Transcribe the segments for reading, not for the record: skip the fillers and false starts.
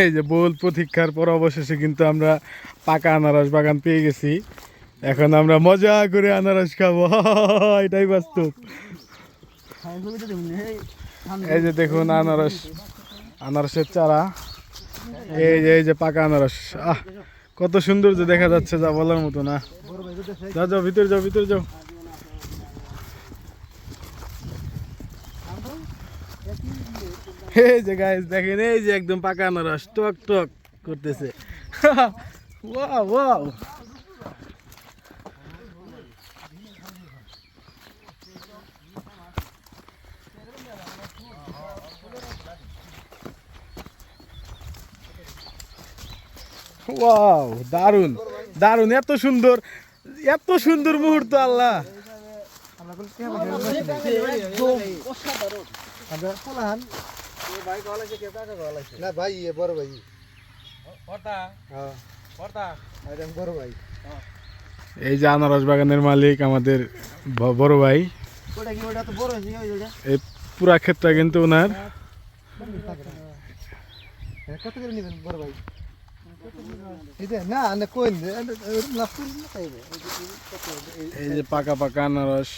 এই যে বহুল প্রতীক্ষার পর অবশেষে কিন্তু আমরা পাকা আনারস বাগান পেয়ে গেছি। এখন আমরা মজা করে আনারস খাবো, এটাই বাস্তব। এই যে দেখুন আনারসের চারা, এই যে পাকা আনারস। কত সুন্দর যে দেখা যাচ্ছে, যা বলার মতো না। যাও ভিতরে যাও। এই যে গাইস দেখেন, এই যে একদম পাকা আনারস টক টক করতেছে। ওয়াও দারুন দারুন, এত সুন্দর মুহূর্ত। আল্লাহ, এই যে আনারস বাগানের মালিক আমাদের বড় ভাই। এই পুরা ক্ষেতটা কিন্তু ওনার। কত করে নেবেন বড় ভাই? এই যে পাকা আনারস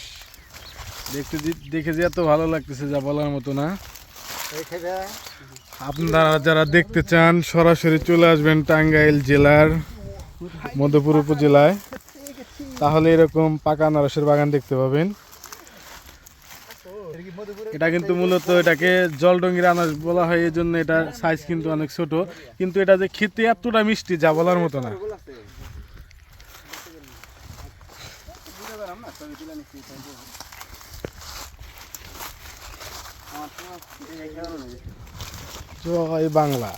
দেখে যে এত ভালো লাগতেছে, যা বলার মতো না। আপনারা যারা দেখতে চান সরাসরি চলে আসবেন টাঙ্গাইল জেলার মধুপুর উপজেলায়, তাহলে এরকম পাকা আনারসের বাগান দেখতে পাবেন। এটা কিন্তু মূলত এটাকে জলডঙ্গির আনারস বলা হয়, এই জন্য এটা সাইজ কিন্তু অনেক ছোট, কিন্তু এটা যে খেতে এতটা মিষ্টি, যা বলার মতো না। জয় বাংলা।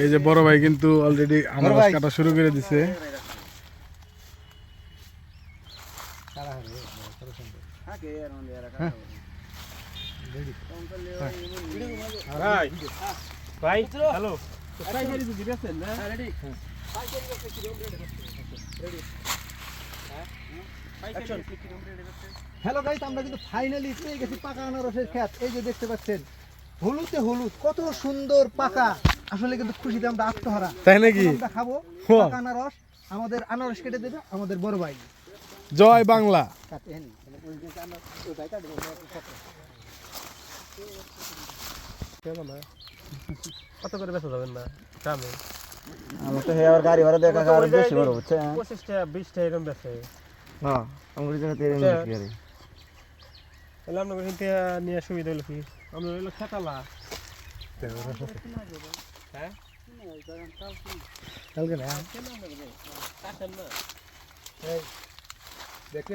এই যে বড় ভাই কিন্তু অলরেডি আনারস কাটা শুরু করে দিছে। হ্যালো গাইস, আমরা কিন্তু ফাইনালি পেয়ে গেছি পাকা আনারসের ক্ষেত। এই যে দেখতে পাচ্ছেন, হলুদ কত সুন্দর পাকা। আসলে কিন্তু খুশিতে আমরা আত্মহারা, তাই নাকি? আমরা খাবো পাকা আনারস। আমাদের আনারস কেটে দেবে আমাদের বড় ভাই। জয় বাংলা। কত করে বেচা যাবেন না গ্রামে? আমি তো হেয়ার গাড়ি ভাড়া দেখা আর বেশি বড় হচ্ছে। 25 টাকা 20 টাকা এরকম বেচে। হ্যাঁ, আমরা জায়গা তেরে নিয়ে গেছি। তাহলে আমরা কিনতে নিয়ে সুবিধা হলো কি? আমরা হলো খেতালা। হ্যাঁ? কালকে না। কাছেন না। এই দেখলে